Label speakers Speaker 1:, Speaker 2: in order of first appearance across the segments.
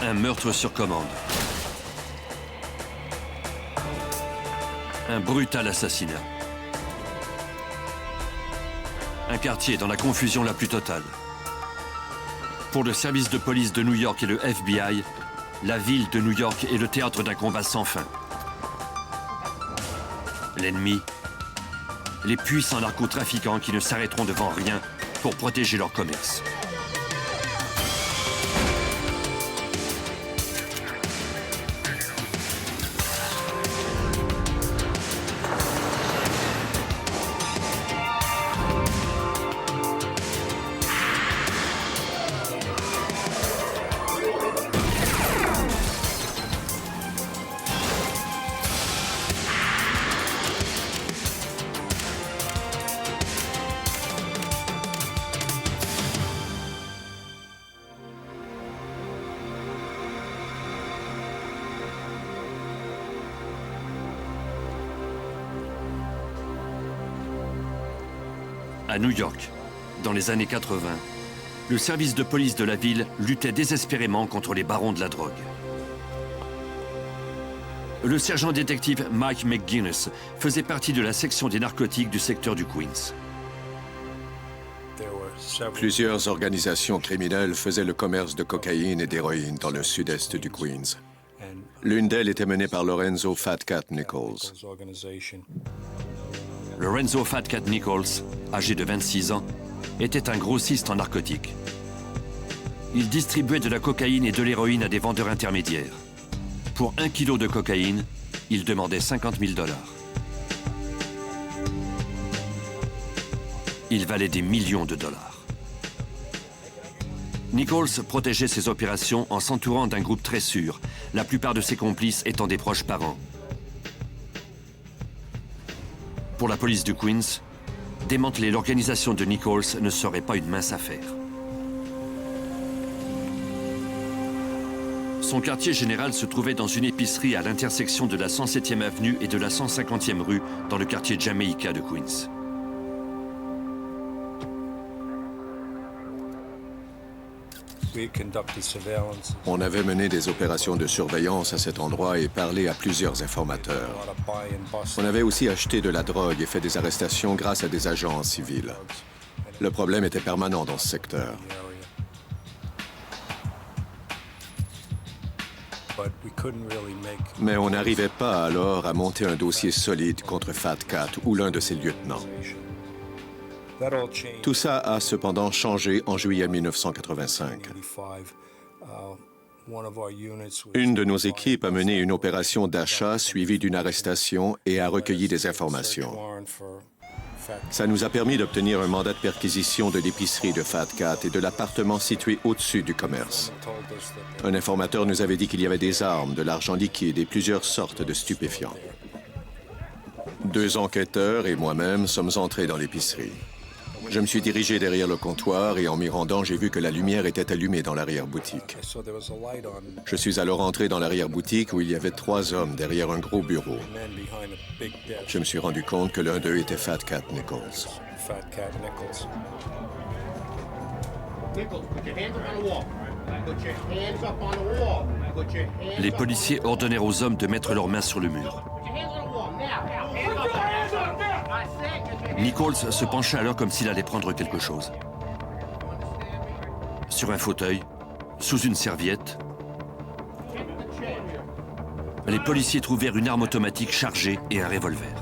Speaker 1: Un meurtre sur commande. Un brutal assassinat. Un quartier dans la confusion la plus totale. Pour le service de police de New York et le FBI, la ville de New York est le théâtre d'un combat sans fin. L'ennemi, les puissants narcotrafiquants qui ne s'arrêteront devant rien pour protéger leur commerce. À New York, dans les années 80, le service de police de la ville luttait désespérément contre les barons de la drogue. Le sergent détective Mike McGuinness faisait partie de la section des narcotiques du secteur du Queens.
Speaker 2: Plusieurs organisations criminelles faisaient le commerce de cocaïne et d'héroïne dans le sud-est du Queens. L'une d'elles était menée par Lorenzo Fat Cat Nichols.
Speaker 1: Lorenzo Fat Cat Nichols, âgé de 26 ans, était un grossiste en narcotiques. Il distribuait de la cocaïne et de l'héroïne à des vendeurs intermédiaires. Pour 1 kilo de cocaïne, il demandait 50 000 $. Il valait des millions de dollars. Nichols protégeait ses opérations en s'entourant d'un groupe très sûr, la plupart de ses complices étant des proches parents. Pour la police du Queens, démanteler l'organisation de Nichols ne serait pas une mince affaire. Son quartier général se trouvait dans une épicerie à l'intersection de la 107e avenue et de la 150e rue dans le quartier Jamaica de Queens.
Speaker 2: On avait mené des opérations de surveillance à cet endroit et parlé à plusieurs informateurs. On avait aussi acheté de la drogue et fait des arrestations grâce à des agents en civil. Le problème était permanent dans ce secteur. Mais on n'arrivait pas alors à monter un dossier solide contre Fat Cat ou l'un de ses lieutenants. Tout ça a cependant changé en juillet 1985. Une de nos équipes a mené une opération d'achat suivie d'une arrestation et a recueilli des informations. Ça nous a permis d'obtenir un mandat de perquisition de l'épicerie de Fat Cat et de l'appartement situé au-dessus du commerce. Un informateur nous avait dit qu'il y avait des armes, de l'argent liquide et plusieurs sortes de stupéfiants. 2 enquêteurs et moi-même sommes entrés dans l'épicerie. Je me suis dirigé derrière le comptoir et en m'y rendant, j'ai vu que la lumière était allumée dans l'arrière-boutique. Je suis alors entré dans l'arrière-boutique où il y avait 3 hommes derrière un gros bureau. Je me suis rendu compte que l'un d'eux était Fat Cat Nichols.
Speaker 1: Les policiers ordonnèrent aux hommes de mettre leurs mains sur le mur. Nichols se pencha alors comme s'il allait prendre quelque chose. Sur un fauteuil, sous une serviette, les policiers trouvèrent une arme automatique chargée et un revolver.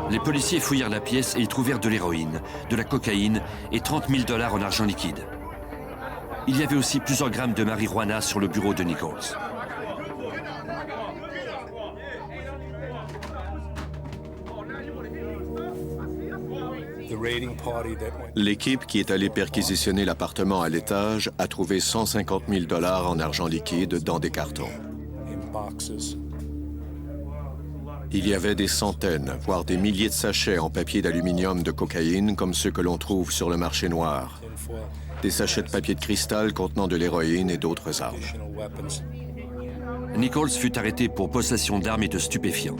Speaker 1: Les policiers fouillèrent la pièce et y trouvèrent de l'héroïne, de la cocaïne et 30 000 $ en argent liquide. Il y avait aussi plusieurs grammes de marijuana sur le bureau de Nichols.
Speaker 2: L'équipe qui est allée perquisitionner l'appartement à l'étage a trouvé 150 000 $ en argent liquide dans des cartons. Il y avait des centaines, voire des milliers de sachets en papier d'aluminium de cocaïne comme ceux que l'on trouve sur le marché noir. Des sachets de papier de cristal contenant de l'héroïne et d'autres armes.
Speaker 1: Nichols fut arrêté pour possession d'armes et de stupéfiants.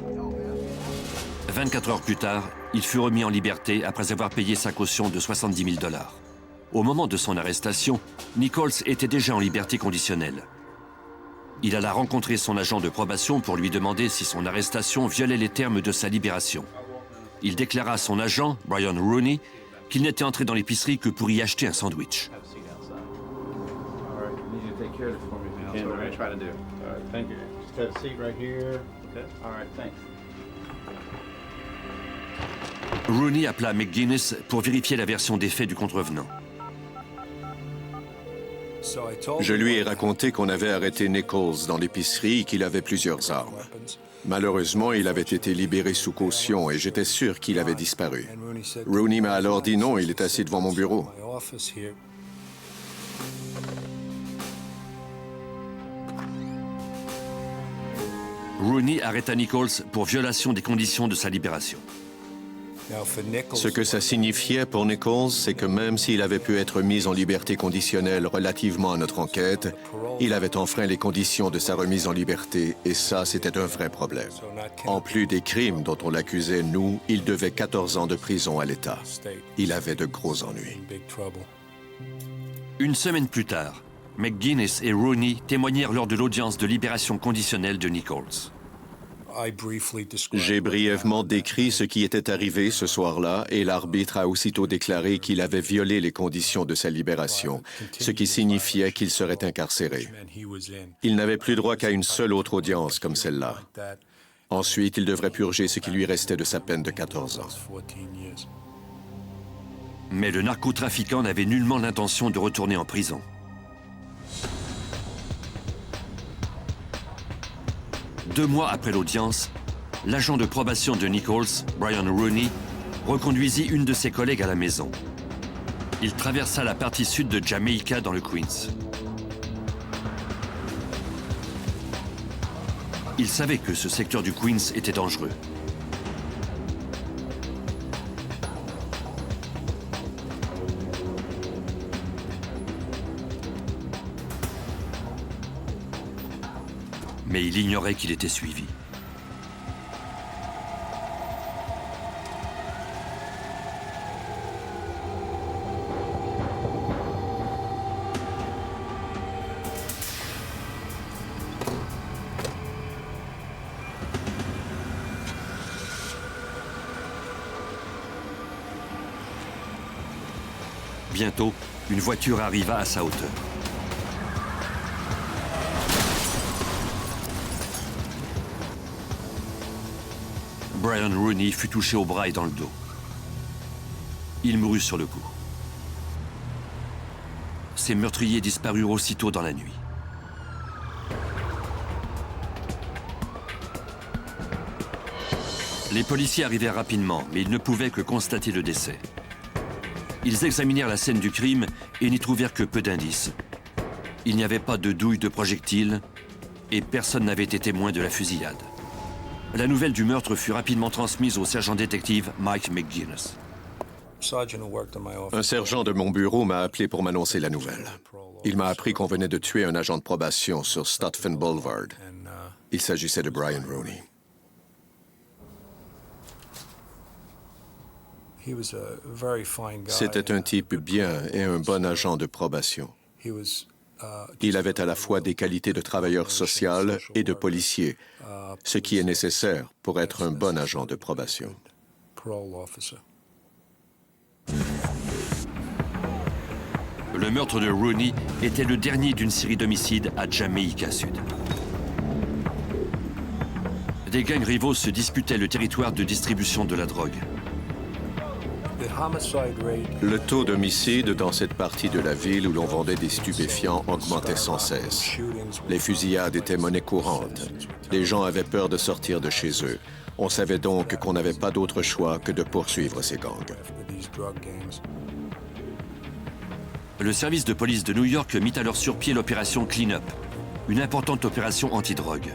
Speaker 1: 24 heures plus tard, Il fut remis en liberté après avoir payé sa caution de 70 000 $. Au moment de son arrestation, Nichols était déjà en liberté conditionnelle. Il alla rencontrer son agent de probation pour lui demander si son arrestation violait les termes de sa libération. Il déclara à son agent, Brian Rooney, qu'il n'était entré dans l'épicerie que pour y acheter un sandwich. Rooney appela McGuinness pour vérifier la version des faits du contrevenant.
Speaker 2: Je lui ai raconté qu'on avait arrêté Nichols dans l'épicerie et qu'il avait plusieurs armes. Malheureusement, il avait été libéré sous caution et j'étais sûr qu'il avait disparu. Rooney m'a alors dit non, il est assis devant mon bureau.
Speaker 1: Rooney arrêta Nichols pour violation des conditions de sa libération.
Speaker 2: Ce que ça signifiait pour Nichols, c'est que même s'il avait pu être mis en liberté conditionnelle relativement à notre enquête, il avait enfreint les conditions de sa remise en liberté et ça, c'était un vrai problème. En plus des crimes dont on l'accusait, nous, il devait 14 ans de prison à l'État. Il avait de gros ennuis.
Speaker 1: Une semaine plus tard, McGuinness et Rooney témoignèrent lors de l'audience de libération conditionnelle de Nichols.
Speaker 2: J'ai brièvement décrit ce qui était arrivé ce soir-là et l'arbitre a aussitôt déclaré qu'il avait violé les conditions de sa libération, ce qui signifiait qu'il serait incarcéré. Il n'avait plus droit qu'à une seule autre audience comme celle-là. Ensuite, il devrait purger ce qui lui restait de sa peine de 14 ans.
Speaker 1: Mais le narcotrafiquant n'avait nullement l'intention de retourner en prison. Deux mois après l'audience, l'agent de probation de Nichols, Brian Rooney, reconduisit une de ses collègues à la maison. Il traversa la partie sud de Jamaica dans le Queens. Il savait que ce secteur du Queens était dangereux. Mais il ignorait qu'il était suivi. Bientôt, une voiture arriva à sa hauteur. Brian Rooney fut touché au bras et dans le dos. Il mourut sur le coup. Ses meurtriers disparurent aussitôt dans la nuit. Les policiers arrivèrent rapidement, mais ils ne pouvaient que constater le décès. Ils examinèrent la scène du crime et n'y trouvèrent que peu d'indices. Il n'y avait pas de douille de projectiles et personne n'avait été témoin de la fusillade. La nouvelle du meurtre fut rapidement transmise au sergent-détective Mike McGuinness.
Speaker 2: Un sergent de mon bureau m'a appelé pour m'annoncer la nouvelle. Il m'a appris qu'on venait de tuer un agent de probation sur Stutphin Boulevard. Il s'agissait de Brian Rooney. C'était un type bien et un bon agent de probation. Il avait à la fois des qualités de travailleur social et de policier, ce qui est nécessaire pour être un bon agent de probation.
Speaker 1: Le meurtre de Rooney était le dernier d'une série d'homicides à Jamaïca Sud. Des gangs rivaux se disputaient le territoire de distribution de la drogue.
Speaker 2: Le taux d'homicide dans cette partie de la ville où l'on vendait des stupéfiants augmentait sans cesse. Les fusillades étaient monnaie courante. Les gens avaient peur de sortir de chez eux. On savait donc qu'on n'avait pas d'autre choix que de poursuivre ces gangs.
Speaker 1: Le service de police de New York mit alors sur pied l'opération Clean Up, une importante opération anti-drogue.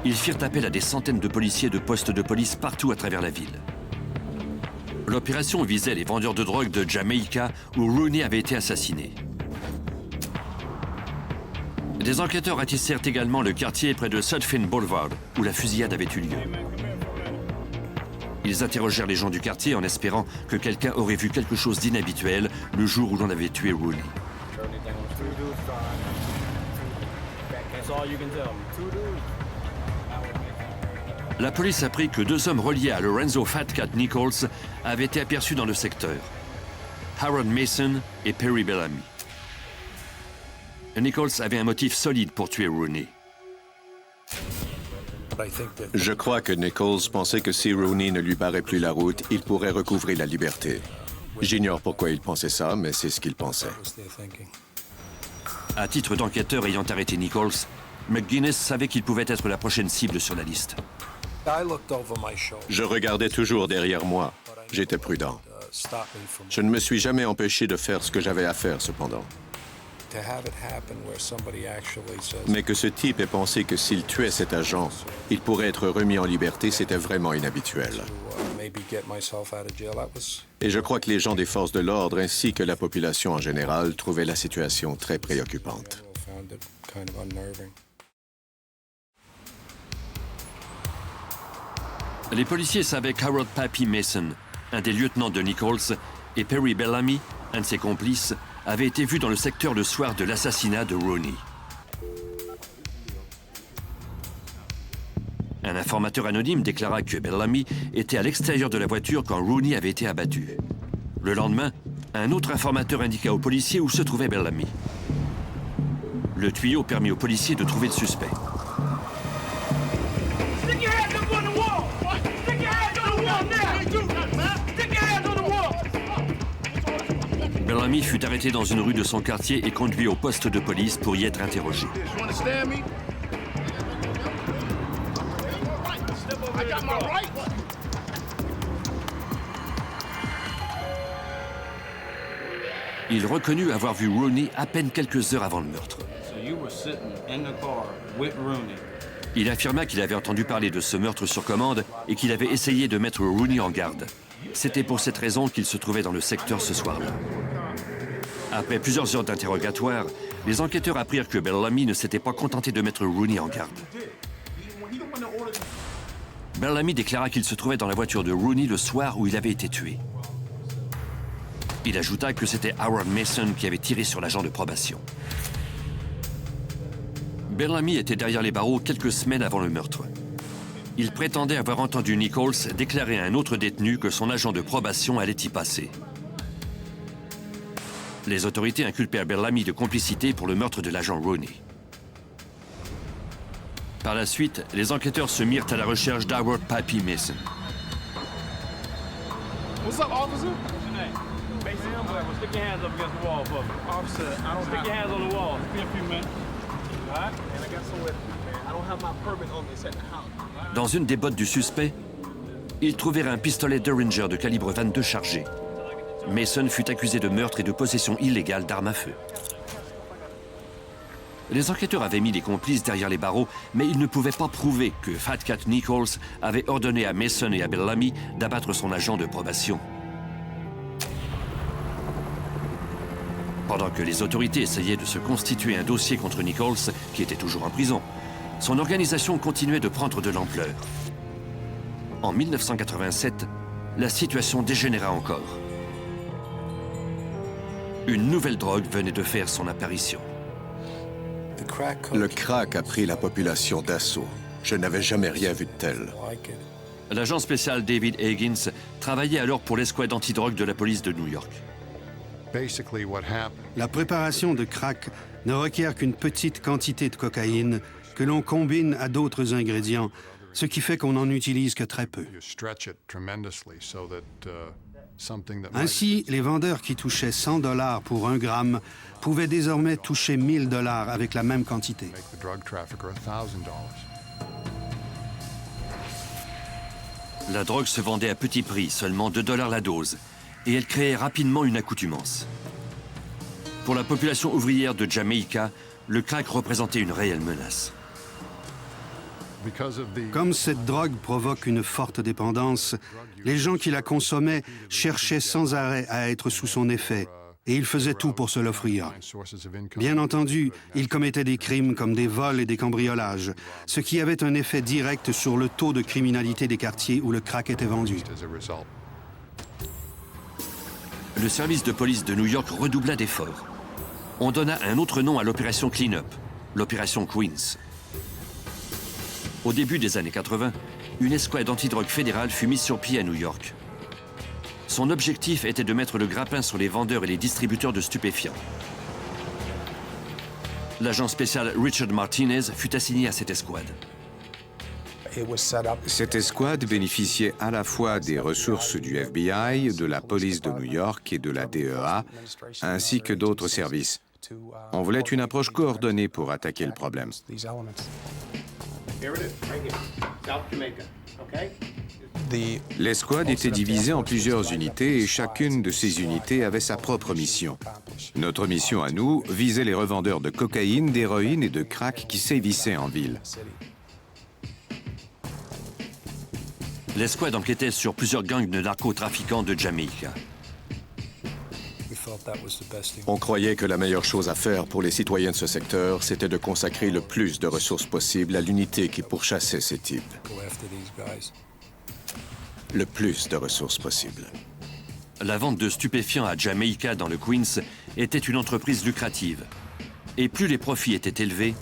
Speaker 1: Ils firent appel à des centaines de policiers de postes de police partout à travers la ville. L'opération visait les vendeurs de drogue de Jamaïca où Rooney avait été assassiné. Des enquêteurs ratissèrent également le quartier près de Stutphin Boulevard où la fusillade avait eu lieu. Ils interrogèrent les gens du quartier en espérant que quelqu'un aurait vu quelque chose d'inhabituel le jour où l'on avait tué Rooney. La police apprit que 2 hommes reliés à Lorenzo Fat Cat Nichols avaient été aperçus dans le secteur. Harold Mason et Perry Bellamy. Nichols avait un motif solide pour tuer Rooney.
Speaker 2: Je crois que Nichols pensait que si Rooney ne lui barrait plus la route, il pourrait recouvrer la liberté. J'ignore pourquoi il pensait ça, mais c'est ce qu'il pensait.
Speaker 1: À titre d'enquêteur ayant arrêté Nichols, McGuinness savait qu'il pouvait être la prochaine cible sur la liste.
Speaker 2: Je regardais toujours derrière moi. J'étais prudent. Je ne me suis jamais empêché de faire ce que j'avais à faire, cependant. Mais que ce type ait pensé que s'il tuait cet agent, il pourrait être remis en liberté, c'était vraiment inhabituel. Et je crois que les gens des forces de l'ordre ainsi que la population en général trouvaient la situation très préoccupante.
Speaker 1: Les policiers savaient qu'Harold Pappy Mason, un des lieutenants de Nichols, et Perry Bellamy, un de ses complices, avaient été vus dans le secteur le soir de l'assassinat de Rooney. Un informateur anonyme déclara que Bellamy était à l'extérieur de la voiture quand Rooney avait été abattu. Le lendemain, un autre informateur indiqua aux policiers où se trouvait Bellamy. Le tuyau permit aux policiers de trouver le suspect. Bellamy fut arrêté dans une rue de son quartier et conduit au poste de police pour y être interrogé. Il reconnut avoir vu Rooney à peine quelques heures avant le meurtre. Il affirma qu'il avait entendu parler de ce meurtre sur commande et qu'il avait essayé de mettre Rooney en garde. C'était pour cette raison qu'il se trouvait dans le secteur ce soir-là. Après plusieurs heures d'interrogatoire, les enquêteurs apprirent que Bellamy ne s'était pas contenté de mettre Rooney en garde. Bellamy déclara qu'il se trouvait dans la voiture de Rooney le soir où il avait été tué. Il ajouta que c'était Harold Mason qui avait tiré sur l'agent de probation. Bellamy était derrière les barreaux quelques semaines avant le meurtre. Il prétendait avoir entendu Nichols déclarer à un autre détenu que son agent de probation allait y passer. Les autorités inculpèrent Bellamy de complicité pour le meurtre de l'agent Rooney. Par la suite, les enquêteurs se mirent à la recherche d'Harold Pappy Mason.
Speaker 3: What's up, officer? What's your name? Mason. Stick your hands up against the wall, Bubba. Officer, I don't stick your hands on the wall. Give me a few minutes. All right? And I got somewhere to be, man. I don't have my permit on me. It's at the house.
Speaker 1: Dans une des bottes du suspect, ils trouvèrent un pistolet Derringer de calibre 22 chargé. Mason fut accusé de meurtre et de possession illégale d'armes à feu. Les enquêteurs avaient mis les complices derrière les barreaux, mais ils ne pouvaient pas prouver que Fat Cat Nichols avait ordonné à Mason et à Bellamy d'abattre son agent de probation. Pendant que les autorités essayaient de se constituer un dossier contre Nichols, qui était toujours en prison, son organisation continuait de prendre de l'ampleur. En 1987, la situation dégénéra encore. Une nouvelle drogue venait de faire son apparition.
Speaker 2: Le crack a pris la population d'assaut. Je n'avais jamais rien vu de tel.
Speaker 1: L'agent spécial David Higgins travaillait alors pour l'escouade antidrogue de la police de New York.
Speaker 4: La préparation de crack ne requiert qu'une petite quantité de cocaïne que l'on combine à d'autres ingrédients, ce qui fait qu'on n'en utilise que très peu. Ainsi, les vendeurs qui touchaient 100 $ pour 1 gramme pouvaient désormais toucher 1000 $ avec la même quantité.
Speaker 1: La drogue se vendait à petit prix, seulement 2 $ la dose, et elle créait rapidement une accoutumance. Pour la population ouvrière de Jamaïca, le crack représentait une réelle menace.
Speaker 4: Comme cette drogue provoque une forte dépendance, les gens qui la consommaient cherchaient sans arrêt à être sous son effet, et il faisait tout pour se l'offrir. Bien entendu, il commettait des crimes comme des vols et des cambriolages, ce qui avait un effet direct sur le taux de criminalité des quartiers où le crack était vendu.
Speaker 1: Le service de police de New York redoubla d'efforts. On donna un autre nom à l'opération Clean-up, l'opération Queens. Au début des années 80, une escouade antidrogue fédérale fut mise sur pied à New York. Son objectif était de mettre le grappin sur les vendeurs et les distributeurs de stupéfiants. L'agent spécial Richard Martinez fut assigné à cette escouade.
Speaker 5: Cette escouade bénéficiait à la fois des ressources du FBI, de la police de New York et de la DEA, ainsi que d'autres services. On voulait une approche coordonnée pour attaquer le problème. L'escouade était divisée en plusieurs unités et chacune de ces unités avait sa propre mission. Notre mission à nous visait les revendeurs de cocaïne, d'héroïne et de crack qui sévissaient en ville.
Speaker 1: L'escouade enquêtait sur plusieurs gangs de narcotrafiquants de Jamaïque.
Speaker 2: On croyait que la meilleure chose à faire pour les citoyens de ce secteur, c'était de consacrer le plus de ressources possible à l'unité qui pourchassait ces types. Le plus de ressources possible.
Speaker 1: La vente de stupéfiants à Jamaïque dans le Queens était une entreprise lucrative. Et plus les profits étaient élevés,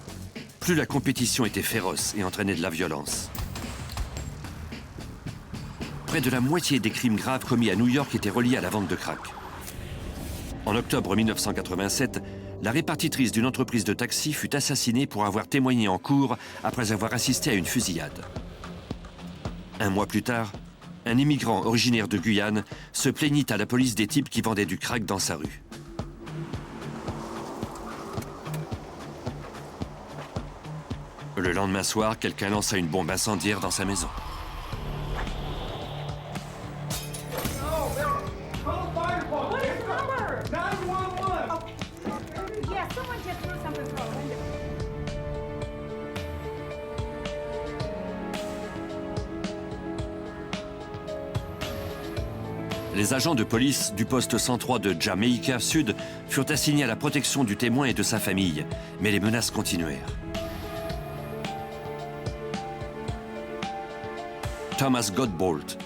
Speaker 1: plus la compétition était féroce et entraînait de la violence. Près de la moitié des crimes graves commis à New York étaient reliés à la vente de crack. En octobre 1987, la répartitrice d'une entreprise de taxi fut assassinée pour avoir témoigné en cour après avoir assisté à une fusillade. Un mois plus tard, un immigrant originaire de Guyane se plaignit à la police des types qui vendaient du crack dans sa rue. Le lendemain soir, quelqu'un lança une bombe incendiaire dans sa maison. Les agents de police du poste 103 de Jamaïque Sud furent assignés à la protection du témoin et de sa famille, mais les menaces continuèrent. Thomas Godbolt,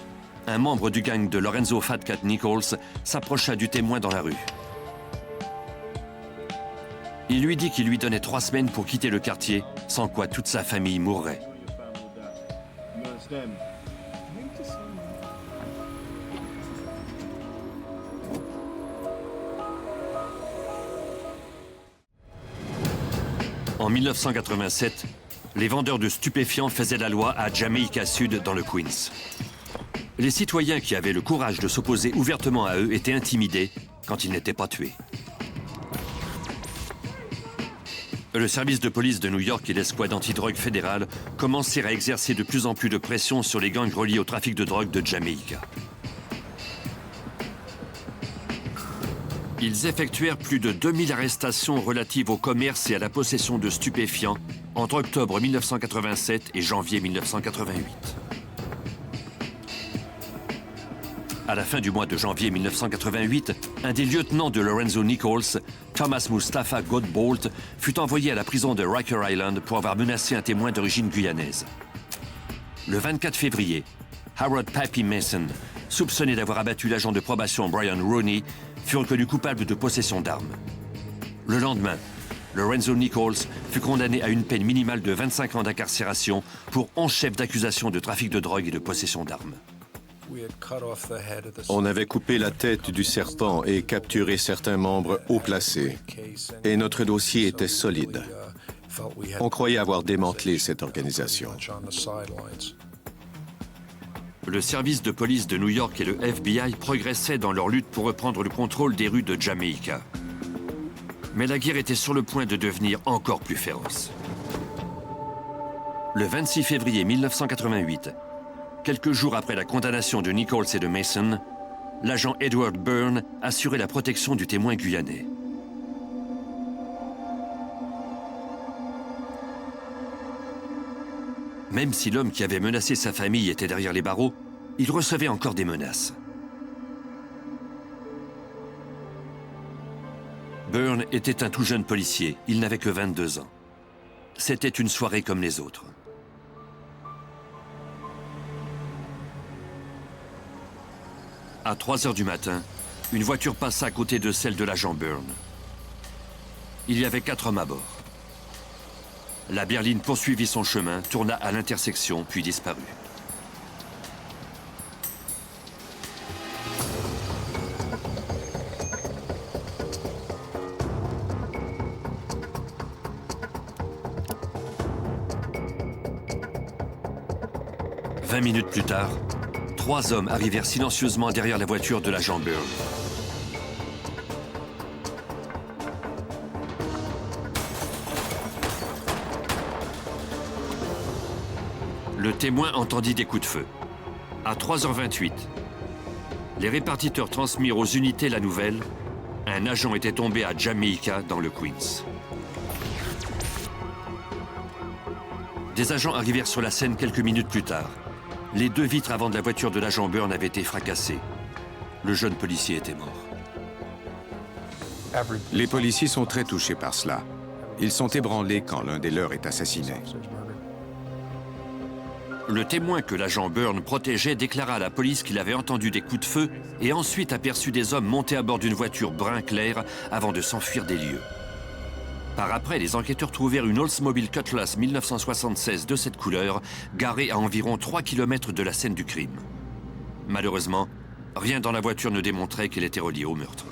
Speaker 1: un membre du gang de Lorenzo Fat Cat Nichols, s'approcha du témoin dans la rue. Il lui dit qu'il lui donnait 3 semaines pour quitter le quartier, sans quoi toute sa famille mourrait. En 1987, les vendeurs de stupéfiants faisaient la loi à Jamaïque Sud dans le Queens. Les citoyens qui avaient le courage de s'opposer ouvertement à eux étaient intimidés quand ils n'étaient pas tués. Le service de police de New York et l'escouade antidrogue fédérale commencèrent à exercer de plus en plus de pression sur les gangs reliés au trafic de drogue de Jamaïque. Ils effectuèrent plus de 2000 arrestations relatives au commerce et à la possession de stupéfiants entre octobre 1987 et janvier 1988. À la fin du mois de janvier 1988, un des lieutenants de Lorenzo Nichols, Thomas Mustafa Godbolt, fut envoyé à la prison de Riker Island pour avoir menacé un témoin d'origine guyanaise. Le 24 février, Harold Pappy Mason, soupçonné d'avoir abattu l'agent de probation Brian Rooney, fut reconnu coupable de possession d'armes. Le lendemain, Lorenzo Nichols fut condamné à une peine minimale de 25 ans d'incarcération pour 11 chefs d'accusation de trafic de drogue et de possession d'armes.
Speaker 2: On avait coupé la tête du serpent et capturé certains membres haut placés. Et notre dossier était solide. On croyait avoir démantelé cette organisation.
Speaker 1: Le service de police de New York et le FBI progressaient dans leur lutte pour reprendre le contrôle des rues de Jamaïque. Mais la guerre était sur le point de devenir encore plus féroce. Le 26 février 1988, quelques jours après la condamnation de Nichols et de Mason, l'agent Edward Byrne assurait la protection du témoin guyanais. Même si l'homme qui avait menacé sa famille était derrière les barreaux, il recevait encore des menaces. Byrne était un tout jeune policier, il n'avait que 22 ans. C'était une soirée comme les autres. À 3 heures du matin, une voiture passa à côté de celle de l'agent Byrne. Il y avait 4 hommes à bord. La berline poursuivit son chemin, tourna à l'intersection, puis disparut. « 20 minutes plus tard, 3 hommes arrivèrent silencieusement derrière la voiture de l'agent Byrne. Le témoin entendit des coups de feu. À 3h28, les répartiteurs transmirent aux unités la nouvelle. Un agent était tombé à Jamaica, dans le Queens. Des agents arrivèrent sur la scène quelques minutes plus tard. Les 2 vitres avant de la voiture de l'agent Byrne avaient été fracassées. Le jeune policier était mort.
Speaker 5: Les policiers sont très touchés par cela. Ils sont ébranlés quand l'un des leurs est assassiné.
Speaker 1: Le témoin que l'agent Byrne protégeait déclara à la police qu'il avait entendu des coups de feu et ensuite aperçu des hommes montés à bord d'une voiture brun clair avant de s'enfuir des lieux. Par après, les enquêteurs trouvèrent une Oldsmobile Cutlass 1976 de cette couleur, garée à environ 3 km de la scène du crime. Malheureusement, rien dans la voiture ne démontrait qu'elle était reliée au meurtre.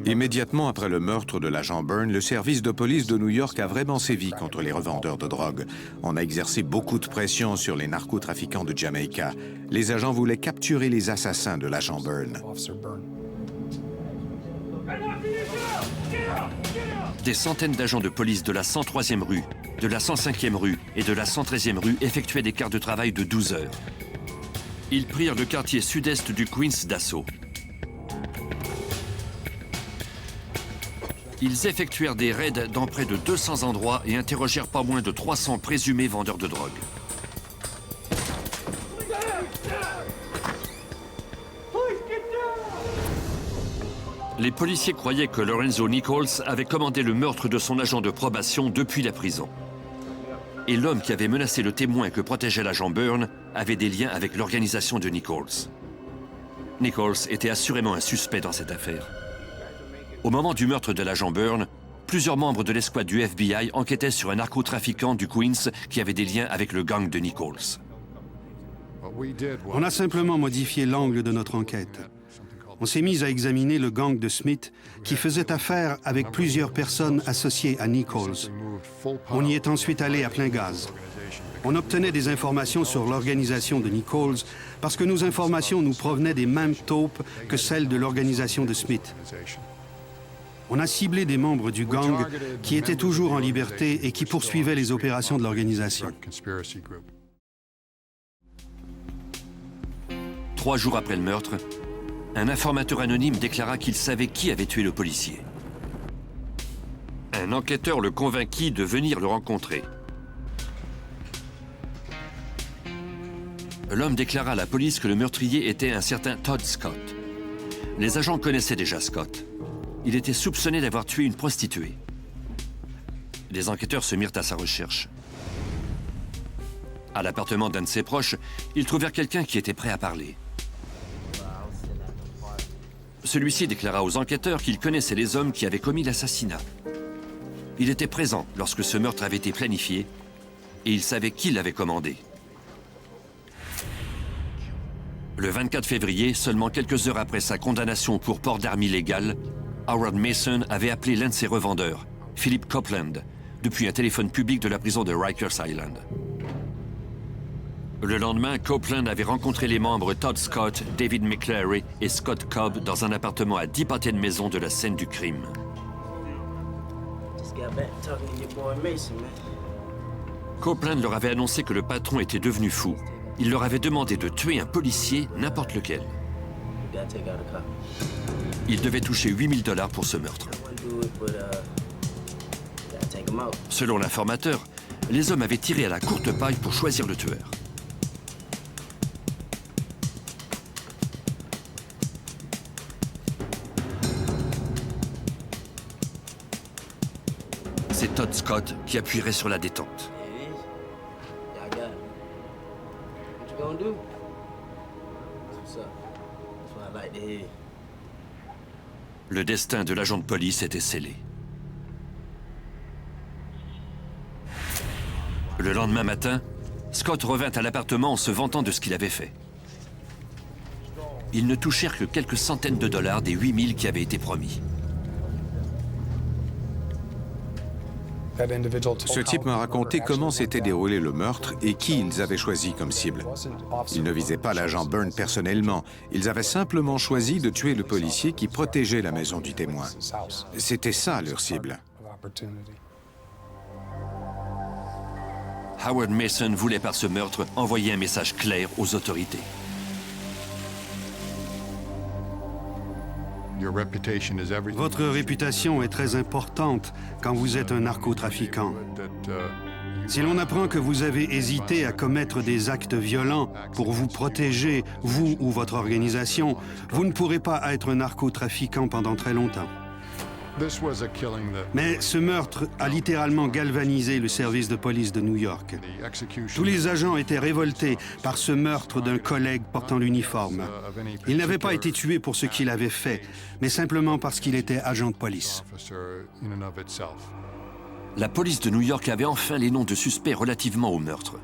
Speaker 5: Immédiatement après le meurtre de l'agent Byrne, le service de police de New York a vraiment sévi contre les revendeurs de drogue. On a exercé beaucoup de pression sur les narcotrafiquants de Jamaïca. Les agents voulaient capturer les assassins de l'agent Byrne.
Speaker 1: Des centaines d'agents de police de la 103e rue, de la 105e rue et de la 113e rue effectuaient des quarts de travail de 12 heures. Ils prirent le quartier sud-est du Queens d'assaut. Ils effectuèrent des raids dans près de 200 endroits et interrogèrent pas moins de 300 présumés vendeurs de drogue. Les policiers croyaient que Lorenzo Nichols avait commandé le meurtre de son agent de probation depuis la prison. Et l'homme qui avait menacé le témoin que protégeait l'agent Byrne avait des liens avec l'organisation de Nichols. Nichols était assurément un suspect dans cette affaire. Au moment du meurtre de l'agent Byrne, plusieurs membres de l'escouade du FBI enquêtaient sur un narcotrafiquant du Queens qui avait des liens avec le gang de Nichols.
Speaker 4: On a simplement modifié l'angle de notre enquête. On s'est mis à examiner le gang de Smith qui faisait affaire avec plusieurs personnes associées à Nichols. On y est ensuite allé à plein gaz. On obtenait des informations sur l'organisation de Nichols parce que nos informations nous provenaient des mêmes taupes que celles de l'organisation de Smith. On a ciblé des membres du gang qui étaient toujours en liberté et qui poursuivaient les opérations de l'organisation.
Speaker 1: 3 jours après le meurtre, un informateur anonyme déclara qu'il savait qui avait tué le policier. Un enquêteur le convainquit de venir le rencontrer. L'homme déclara à la police que le meurtrier était un certain Todd Scott. Les agents connaissaient déjà Scott. Il était soupçonné d'avoir tué une prostituée. Les enquêteurs se mirent à sa recherche. À l'appartement d'un de ses proches, ils trouvèrent quelqu'un qui était prêt à parler. Celui-ci déclara aux enquêteurs qu'il connaissait les hommes qui avaient commis l'assassinat. Il était présent lorsque ce meurtre avait été planifié et il savait qui l'avait commandé. Le 24 février, seulement quelques heures après sa condamnation pour port d'armes illégales, Howard Mason avait appelé l'un de ses revendeurs, Philip Copeland, depuis un téléphone public de la prison de Rikers Island. Le lendemain, Copeland avait rencontré les membres Todd Scott, David McClary et Scott Cobb dans un appartement à 10 pâtés de maison de la scène du crime. Copeland leur avait annoncé que le patron était devenu fou. Il leur avait demandé de tuer un policier, n'importe lequel. Il devait toucher $8 000 pour ce meurtre. Selon l'informateur, les hommes avaient tiré à la courte paille pour choisir le tueur. Todd Scott qui appuierait sur la détente.
Speaker 6: Y'all got it. What you gonna do? That's what's up. That's what I like to hear.
Speaker 1: Le destin de l'agent de police était scellé. Le lendemain matin, Scott revint à l'appartement en se vantant de ce qu'il avait fait. Ils ne touchèrent que quelques centaines de dollars des 8000 qui avaient été promis.
Speaker 5: Ce type m'a raconté comment s'était déroulé le meurtre et qui ils avaient choisi comme cible. Ils ne visaient pas l'agent Byrne personnellement. Ils avaient simplement choisi de tuer le policier qui protégeait la maison du témoin. C'était ça leur cible.
Speaker 1: Howard Mason voulait par ce meurtre envoyer un message clair aux autorités.
Speaker 4: Votre réputation est très importante quand vous êtes un narcotrafiquant. Si l'on apprend que vous avez hésité à commettre des actes violents pour vous protéger, vous ou votre organisation, vous ne pourrez pas être un narcotrafiquant pendant très longtemps. Mais ce meurtre a littéralement galvanisé le service de police de New York. Tous les agents étaient révoltés par ce meurtre d'un collègue portant l'uniforme. Il n'avait pas été tué pour ce qu'il avait fait, mais simplement parce qu'il était agent de police.
Speaker 1: La police de New York avait enfin les noms de suspects relativement au meurtre.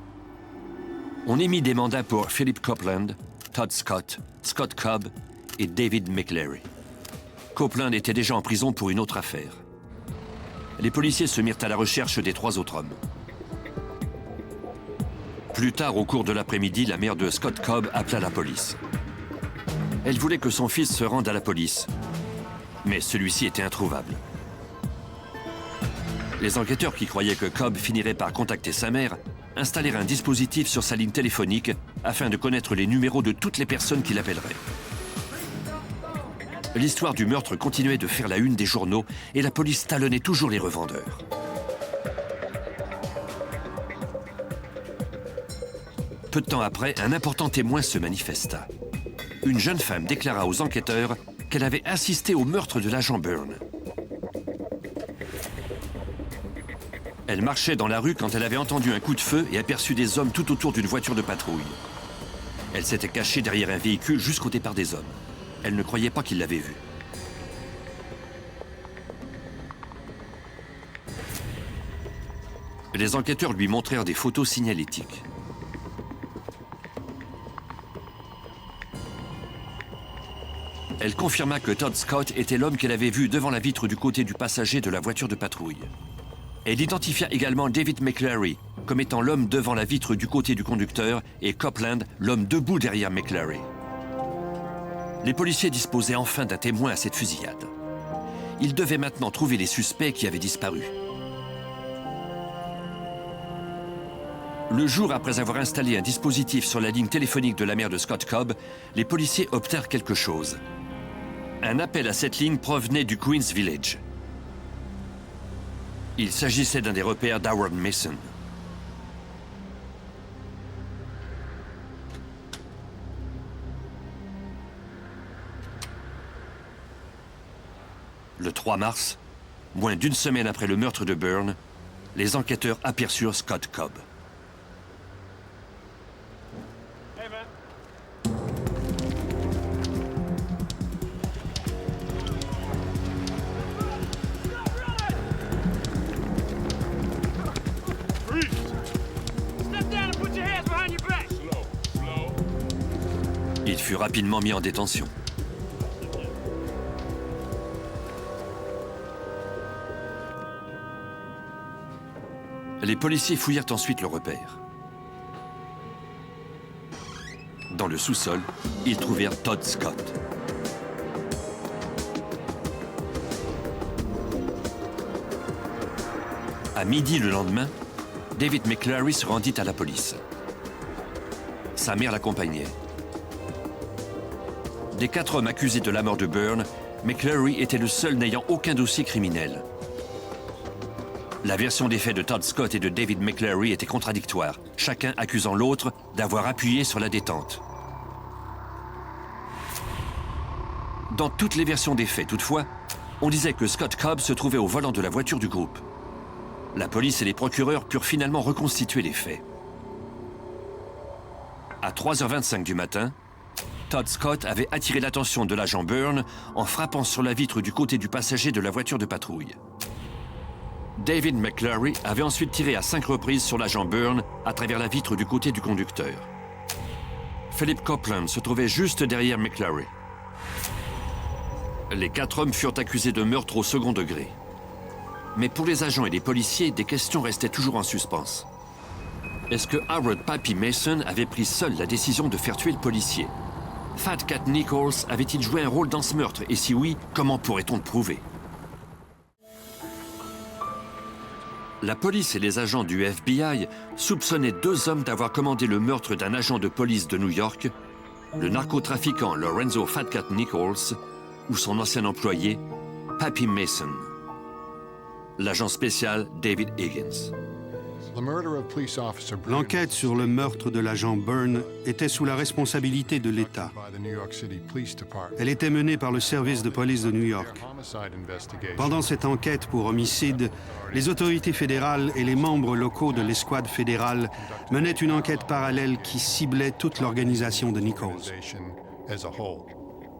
Speaker 1: On émit des mandats pour Philip Copeland, Todd Scott, Scott Cobb et David McLary. Copeland était déjà en prison pour une autre affaire. Les policiers se mirent à la recherche des 3 autres hommes. Plus tard, au cours de l'après-midi, la mère de Scott Cobb appela la police. Elle voulait que son fils se rende à la police, mais celui-ci était introuvable. Les enquêteurs qui croyaient que Cobb finirait par contacter sa mère installèrent un dispositif sur sa ligne téléphonique afin de connaître les numéros de toutes les personnes qui l'appelleraient. L'histoire du meurtre continuait de faire la une des journaux et la police talonnait toujours les revendeurs. Peu de temps après, un important témoin se manifesta. Une jeune femme déclara aux enquêteurs qu'elle avait assisté au meurtre de l'agent Byrne. Elle marchait dans la rue quand elle avait entendu un coup de feu et aperçu des hommes tout autour d'une voiture de patrouille. Elle s'était cachée derrière un véhicule jusqu'au départ des hommes. Elle ne croyait pas qu'il l'avait vu. Les enquêteurs lui montrèrent des photos signalétiques. Elle confirma que Todd Scott était l'homme qu'elle avait vu devant la vitre du côté du passager de la voiture de patrouille. Elle identifia également David McLary comme étant l'homme devant la vitre du côté du conducteur et Copeland, l'homme debout derrière McLary. Les policiers disposaient enfin d'un témoin à cette fusillade. Ils devaient maintenant trouver les suspects qui avaient disparu. Le jour après avoir installé un dispositif sur la ligne téléphonique de la mère de Scott Cobb, les policiers obtinrent quelque chose. Un appel à cette ligne provenait du Queens Village. Il s'agissait d'un des repères d'Howard Mason. Le 3 mars, moins d'une semaine après le meurtre de Byrne, les enquêteurs aperçurent Scott Cobb.
Speaker 3: Hey, man. Freeze! Step down and put your hands behind your back. Slow, slow.
Speaker 1: Il fut rapidement mis en détention. Les policiers fouillèrent ensuite le repère. Dans le sous-sol, ils trouvèrent Todd Scott. À midi le lendemain, David McLary se rendit à la police. Sa mère l'accompagnait. Des 4 hommes accusés de la mort de Byrne, McLary était le seul n'ayant aucun dossier criminel. La version des faits de Todd Scott et de David McLary était contradictoire, chacun accusant l'autre d'avoir appuyé sur la détente. Dans toutes les versions des faits, toutefois, on disait que Scott Cobb se trouvait au volant de la voiture du groupe. La police et les procureurs purent finalement reconstituer les faits. À 3h25 du matin, Todd Scott avait attiré l'attention de l'agent Byrne en frappant sur la vitre du côté du passager de la voiture de patrouille. David McClary avait ensuite tiré à 5 reprises sur l'agent Byrne à travers la vitre du côté du conducteur. Philip Copeland se trouvait juste derrière McClary. Les 4 hommes furent accusés de meurtre au second degré. Mais pour les agents et les policiers, des questions restaient toujours en suspens. Est-ce que Howard Pappy Mason avait pris seul la décision de faire tuer le policier? Fat Cat Nichols avait-il joué un rôle dans ce meurtre? Et si oui, comment pourrait-on le prouver? La police et les agents du FBI soupçonnaient 2 hommes d'avoir commandé le meurtre d'un agent de police de New York, le narcotrafiquant Lorenzo Fat Cat Nichols ou son ancien employé, Pappy Mason. L'agent spécial David Higgins.
Speaker 4: L'enquête sur le meurtre de l'agent Byrne était sous la responsabilité de l'État. Elle était menée par le service de police de New York. Pendant cette enquête pour homicide, les autorités fédérales et les membres locaux de l'escouade fédérale menaient une enquête parallèle qui ciblait toute l'organisation de Nichols.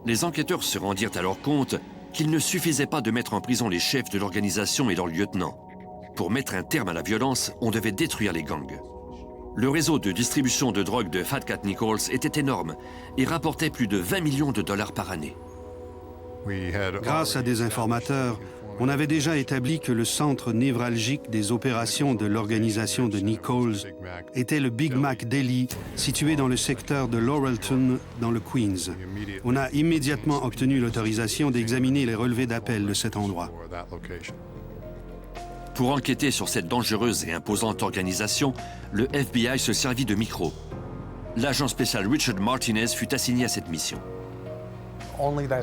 Speaker 1: Les enquêteurs se rendirent alors compte qu'il ne suffisait pas de mettre en prison les chefs de l'organisation et leurs lieutenants. Pour mettre un terme à la violence, on devait détruire les gangs. Le réseau de distribution de drogue de Fat Cat Nichols était énorme et rapportait plus de 20 millions de dollars par année.
Speaker 4: Grâce à des informateurs, on avait déjà établi que le centre névralgique des opérations de l'organisation de Nichols était le Big Mac Deli, situé dans le secteur de Laurelton, dans le Queens. On a immédiatement obtenu l'autorisation d'examiner les relevés d'appel de cet endroit.
Speaker 1: Pour enquêter sur cette dangereuse et imposante organisation, le FBI se servit de micros. L'agent spécial Richard Martinez fut assigné à cette mission.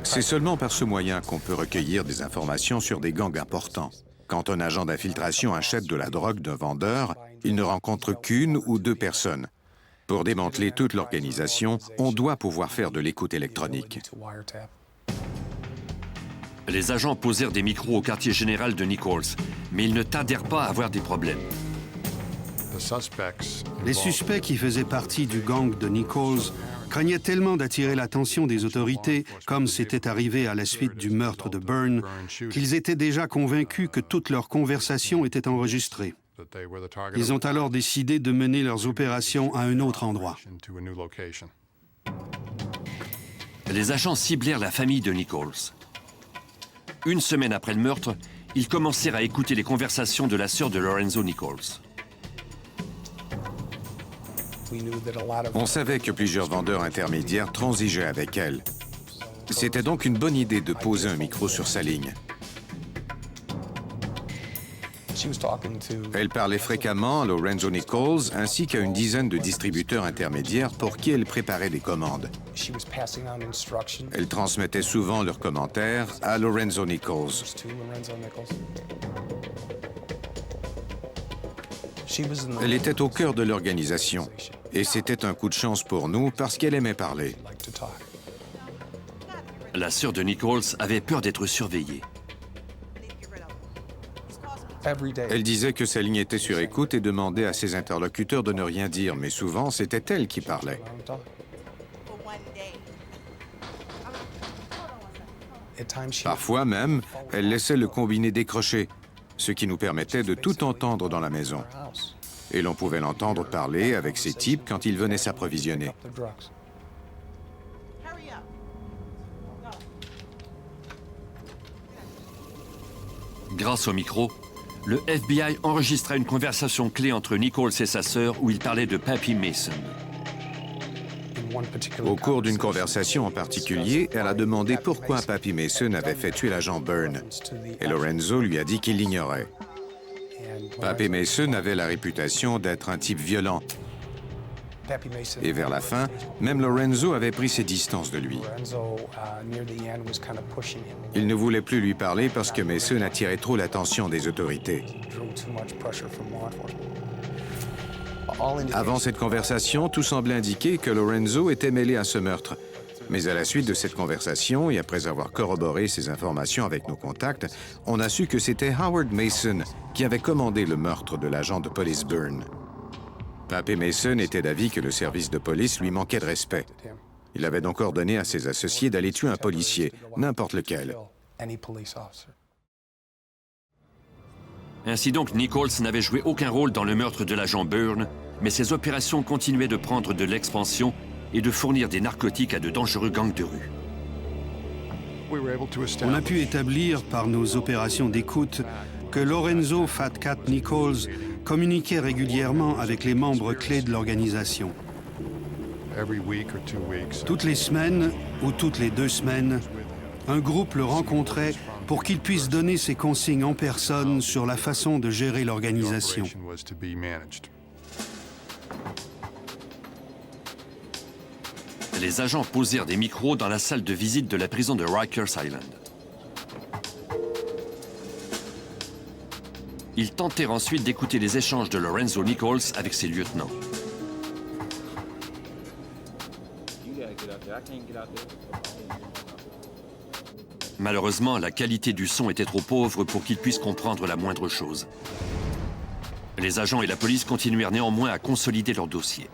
Speaker 5: C'est seulement par ce moyen qu'on peut recueillir des informations sur des gangs importants. Quand un agent d'infiltration achète de la drogue d'un vendeur, il ne rencontre qu'une ou 2 personnes. Pour démanteler toute l'organisation, on doit pouvoir faire de l'écoute électronique.
Speaker 1: Les agents posèrent des micros au quartier général de Nichols, mais ils ne tardèrent pas à avoir des problèmes.
Speaker 4: Les suspects qui faisaient partie du gang de Nichols craignaient tellement d'attirer l'attention des autorités, comme c'était arrivé à la suite du meurtre de Byrne, qu'ils étaient déjà convaincus que toutes leurs conversations étaient enregistrées. Ils ont alors décidé de mener leurs opérations à un autre endroit.
Speaker 1: Les agents ciblèrent la famille de Nichols. 1 semaine après le meurtre, ils commencèrent à écouter les conversations de la sœur de Lorenzo Nichols.
Speaker 5: On savait que plusieurs vendeurs intermédiaires transigeaient avec elle. C'était donc une bonne idée de poser un micro sur sa ligne. Elle parlait fréquemment à Lorenzo Nichols ainsi qu'à une dizaine de distributeurs intermédiaires pour qui elle préparait des commandes. Elle transmettait souvent leurs commentaires à Lorenzo Nichols. Elle était au cœur de l'organisation et c'était un coup de chance pour nous parce qu'elle aimait parler.
Speaker 1: La sœur de Nichols avait peur d'être surveillée.
Speaker 5: Elle disait que sa ligne était sur écoute et demandait à ses interlocuteurs de ne rien dire, mais souvent, c'était elle qui parlait. Parfois même, elle laissait le combiné décroché, ce qui nous permettait de tout entendre dans la maison. Et l'on pouvait l'entendre parler avec ces types quand ils venaient s'approvisionner.
Speaker 1: Grâce au micro, le FBI enregistra une conversation clé entre Nichols et sa sœur où il parlait de Pappy Mason.
Speaker 5: Au cours d'une conversation en particulier, elle a demandé pourquoi Pappy Mason avait fait tuer l'agent Byrne. Et Lorenzo lui a dit qu'il l'ignorait. Pappy Mason avait la réputation d'être un type violent. Et vers la fin, même Lorenzo avait pris ses distances de lui. Il ne voulait plus lui parler parce que Mason attirait trop l'attention des autorités. Avant cette conversation, tout semblait indiquer que Lorenzo était mêlé à ce meurtre. Mais à la suite de cette conversation, et après avoir corroboré ces informations avec nos contacts, on a su que c'était Howard Mason qui avait commandé le meurtre de l'agent de police Byrne. Pape Mason était d'avis que le service de police lui manquait de respect. Il avait donc ordonné à ses associés d'aller tuer un policier, n'importe lequel.
Speaker 1: Ainsi donc, Nichols n'avait joué aucun rôle dans le meurtre de l'agent Byrne, mais ses opérations continuaient de prendre de l'expansion et de fournir des narcotiques à de dangereux gangs de rue.
Speaker 4: On a pu établir par nos opérations d'écoute que Lorenzo Fat Cat Nichols communiquait régulièrement avec les membres clés de l'organisation. Toutes les semaines ou toutes les 2 semaines, un groupe le rencontrait pour qu'il puisse donner ses consignes en personne sur la façon de gérer l'organisation.
Speaker 1: Les agents posèrent des micros dans la salle de visite de la prison de Rikers Island. Ils tentèrent ensuite d'écouter les échanges de Lorenzo Nichols avec ses lieutenants. Malheureusement, la qualité du son était trop pauvre pour qu'ils puissent comprendre la moindre chose. Les agents et la police continuèrent néanmoins à consolider leur dossier.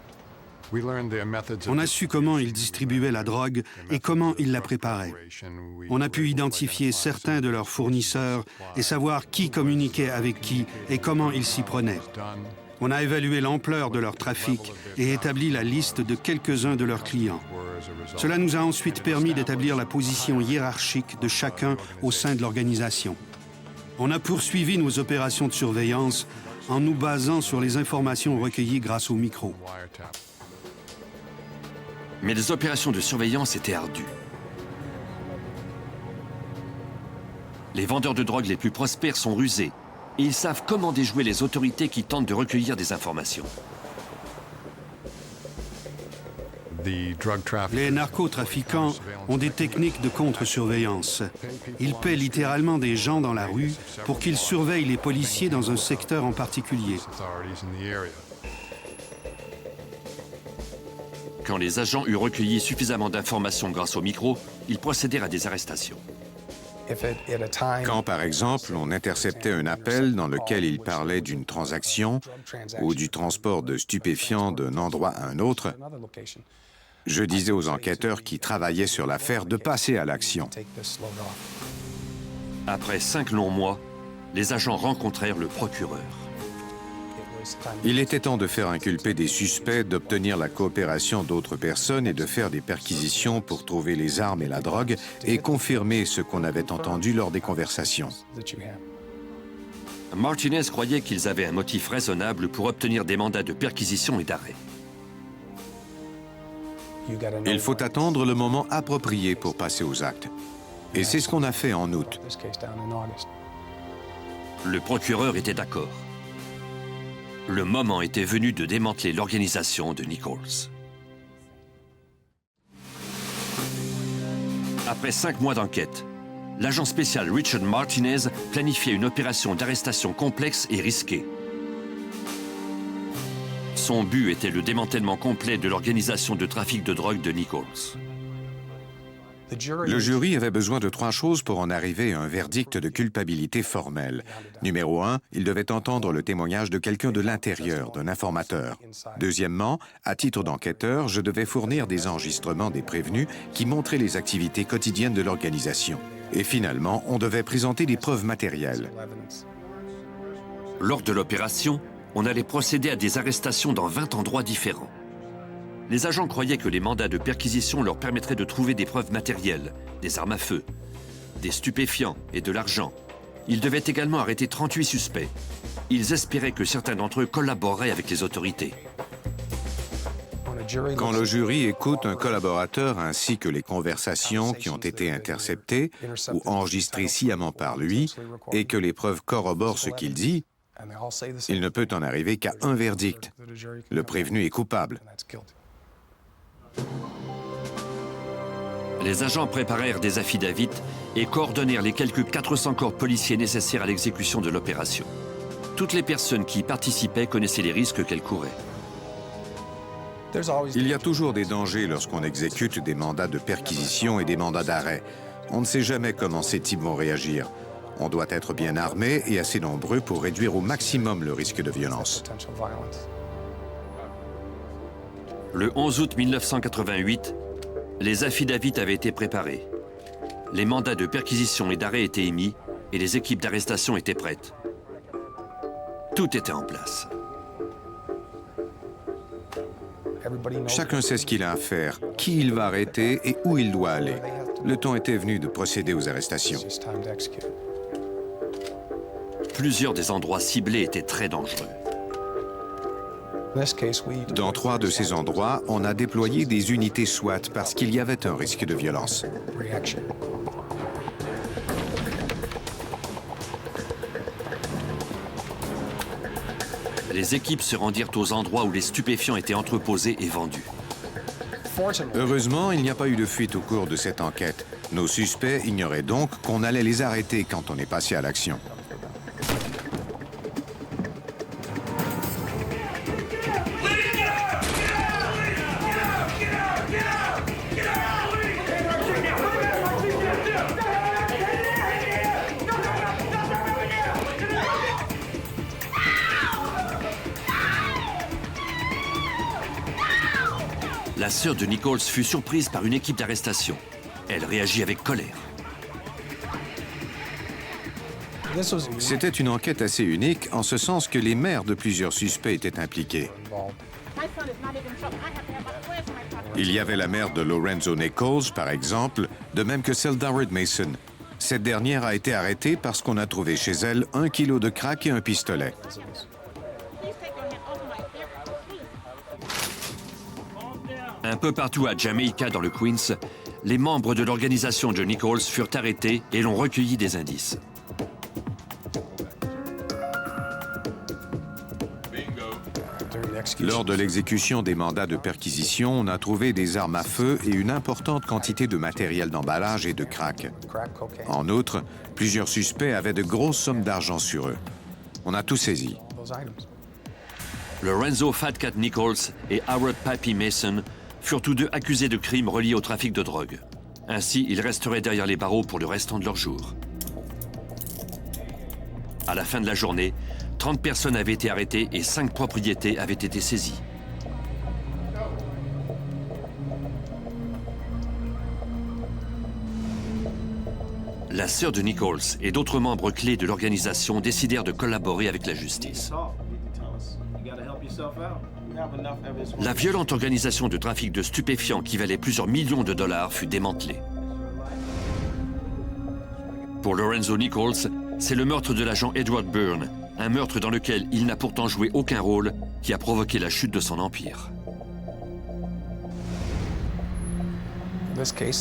Speaker 4: On a su comment ils distribuaient la drogue et comment ils la préparaient. On a pu identifier certains de leurs fournisseurs et savoir qui communiquait avec qui et comment ils s'y prenaient. On a évalué l'ampleur de leur trafic et établi la liste de quelques-uns de leurs clients. Cela nous a ensuite permis d'établir la position hiérarchique de chacun au sein de l'organisation. On a poursuivi nos opérations de surveillance en nous basant sur les informations recueillies grâce au micro.
Speaker 1: Mais les opérations de surveillance étaient ardues. Les vendeurs de drogue les plus prospères sont rusés et ils savent comment déjouer les autorités qui tentent de recueillir des informations.
Speaker 4: Les narcotrafiquants ont des techniques de contre-surveillance. Ils paient littéralement des gens dans la rue pour qu'ils surveillent les policiers dans un secteur en particulier.
Speaker 1: Quand les agents eurent recueilli suffisamment d'informations grâce au micro, ils procédèrent à des arrestations.
Speaker 5: Quand, par exemple, on interceptait un appel dans lequel il parlait d'une transaction ou du transport de stupéfiants d'un endroit à un autre, je disais aux enquêteurs qui travaillaient sur l'affaire de passer à l'action.
Speaker 1: Après 5 longs mois, les agents rencontrèrent le procureur.
Speaker 5: Il était temps de faire inculper des suspects, d'obtenir la coopération d'autres personnes et de faire des perquisitions pour trouver les armes et la drogue et confirmer ce qu'on avait entendu lors des conversations.
Speaker 1: Martinez croyait qu'ils avaient un motif raisonnable pour obtenir des mandats de perquisition et d'arrêt.
Speaker 5: Il faut attendre le moment approprié pour passer aux actes. Et c'est ce qu'on a fait en août.
Speaker 1: Le procureur était d'accord. Le moment était venu de démanteler l'organisation de Nichols. Après 5 mois d'enquête, l'agent spécial Richard Martinez planifiait une opération d'arrestation complexe et risquée. Son but était le démantèlement complet de l'organisation de trafic de drogue de Nichols.
Speaker 5: Le jury avait besoin de 3 choses pour en arriver à un verdict de culpabilité formel. Numéro 1, il devait entendre le témoignage de quelqu'un de l'intérieur, d'un informateur. Deuxièmement, à titre d'enquêteur, je devais fournir des enregistrements des prévenus qui montraient les activités quotidiennes de l'organisation. Et finalement, on devait présenter des preuves matérielles.
Speaker 1: Lors de l'opération, on allait procéder à des arrestations dans 20 endroits différents. Les agents croyaient que les mandats de perquisition leur permettraient de trouver des preuves matérielles, des armes à feu, des stupéfiants et de l'argent. Ils devaient également arrêter 38 suspects. Ils espéraient que certains d'entre eux collaboreraient avec les autorités.
Speaker 5: Quand le jury écoute un collaborateur ainsi que les conversations qui ont été interceptées ou enregistrées sciemment par lui et que les preuves corroborent ce qu'il dit, il ne peut en arriver qu'à un verdict. Le prévenu est coupable.
Speaker 1: Les agents préparèrent des affidavits et coordonnèrent les quelques 400 corps policiers nécessaires à l'exécution de l'opération. Toutes les personnes qui y participaient connaissaient les risques qu'elles couraient.
Speaker 5: Il y a toujours des dangers lorsqu'on exécute des mandats de perquisition et des mandats d'arrêt. On ne sait jamais comment ces types vont réagir. On doit être bien armé et assez nombreux pour réduire au maximum le risque de violence.
Speaker 1: Le 11 août 1988, les affidavits avaient été préparés. Les mandats de perquisition et d'arrêt étaient émis et les équipes d'arrestation étaient prêtes. Tout était en place.
Speaker 5: Chacun sait ce qu'il a à faire, qui il va arrêter et où il doit aller. Le temps était venu de procéder aux arrestations.
Speaker 1: Plusieurs des endroits ciblés étaient très dangereux.
Speaker 5: Dans 3 de ces endroits, on a déployé des unités SWAT parce qu'il y avait un risque de violence.
Speaker 1: Les équipes se rendirent aux endroits où les stupéfiants étaient entreposés et vendus.
Speaker 5: Heureusement, il n'y a pas eu de fuite au cours de cette enquête. Nos suspects ignoraient donc qu'on allait les arrêter quand on est passé à l'action.
Speaker 1: La sœur de Nichols fut surprise par une équipe d'arrestation. Elle réagit avec colère.
Speaker 5: C'était une enquête assez unique, en ce sens que les mères de plusieurs suspects étaient impliqués. Il y avait la mère de Lorenzo Nichols, par exemple, de même que celle d'Howard Mason. Cette dernière a été arrêtée parce qu'on a trouvé chez elle 1 kilo de crack et un pistolet.
Speaker 1: Un peu partout à Jamaïca, dans le Queens, les membres de l'organisation de Nichols furent arrêtés et l'ont recueilli des indices.
Speaker 5: Lors de l'exécution des mandats de perquisition, on a trouvé des armes à feu et une importante quantité de matériel d'emballage et de crack. En outre, plusieurs suspects avaient de grosses sommes d'argent sur eux. On a tout saisi.
Speaker 1: Lorenzo Fat Cat Nichols et Howard Pappy Mason furent tous deux accusés de crimes reliés au trafic de drogue. Ainsi, ils resteraient derrière les barreaux pour le restant de leur jour. À la fin de la journée, 30 personnes avaient été arrêtées et 5 propriétés avaient été saisies. La sœur de Nichols et d'autres membres clés de l'organisation décidèrent de collaborer avec la justice. La violente organisation de trafic de stupéfiants qui valait plusieurs millions de dollars fut démantelée. Pour Lorenzo Nichols, c'est le meurtre de l'agent Edward Byrne, un meurtre dans lequel il n'a pourtant joué aucun rôle, qui a provoqué la chute de son empire.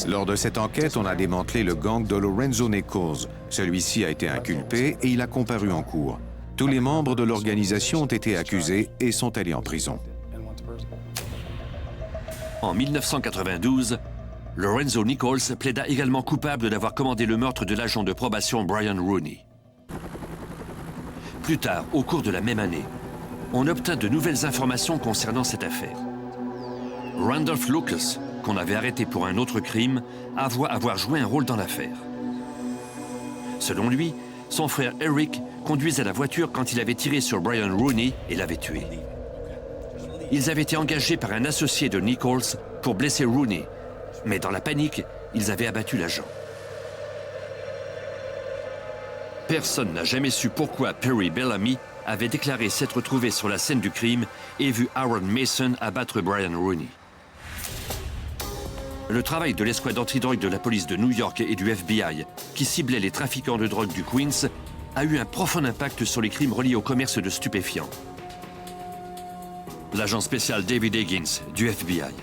Speaker 5: Lors de cette enquête, on a démantelé le gang de Lorenzo Nichols. Celui-ci a été inculpé et il a comparu en cour. Tous les membres de l'organisation ont été accusés et sont allés en prison.
Speaker 1: En 1992, Lorenzo Nichols plaida également coupable d'avoir commandé le meurtre de l'agent de probation Brian Rooney. Plus tard, au cours de la même année, on obtint de nouvelles informations concernant cette affaire. Randolph Lucas, qu'on avait arrêté pour un autre crime, avoua avoir joué un rôle dans l'affaire. Selon lui, son frère Eric conduisait la voiture quand il avait tiré sur Brian Rooney et l'avait tué. Ils avaient été engagés par un associé de Nichols pour blesser Rooney, mais dans la panique, ils avaient abattu l'agent. Personne n'a jamais su pourquoi Perry Bellamy avait déclaré s'être trouvé sur la scène du crime et vu Howard Mason abattre Brian Rooney. Le travail de l'escouade antidrogue de la police de New York et du FBI, qui ciblait les trafiquants de drogue du Queens, a eu un profond impact sur les crimes reliés au commerce de stupéfiants. L'agent spécial David Higgins, du FBI.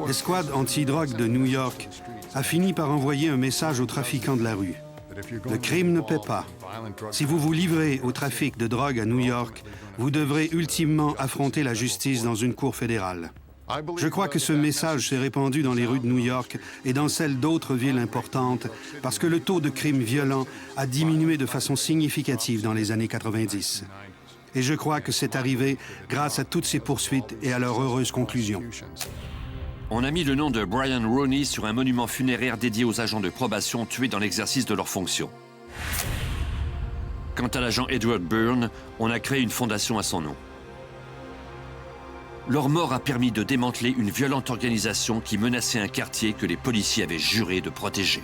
Speaker 4: L'escouade anti-drogue de New York a fini par envoyer un message aux trafiquants de la rue. Le crime ne paie pas. Si vous vous livrez au trafic de drogue à New York, vous devrez ultimement affronter la justice dans une cour fédérale. Je crois que ce message s'est répandu dans les rues de New York et dans celles d'autres villes importantes parce que le taux de crimes violents a diminué de façon significative dans les années 90. Et je crois que c'est arrivé grâce à toutes ces poursuites et à leur heureuse conclusion.
Speaker 1: On a mis le nom de Brian Roney sur un monument funéraire dédié aux agents de probation tués dans l'exercice de leurs fonctions. Quant à l'agent Edward Byrne, on a créé une fondation à son nom. Leur mort a permis de démanteler une violente organisation qui menaçait un quartier que les policiers avaient juré de protéger.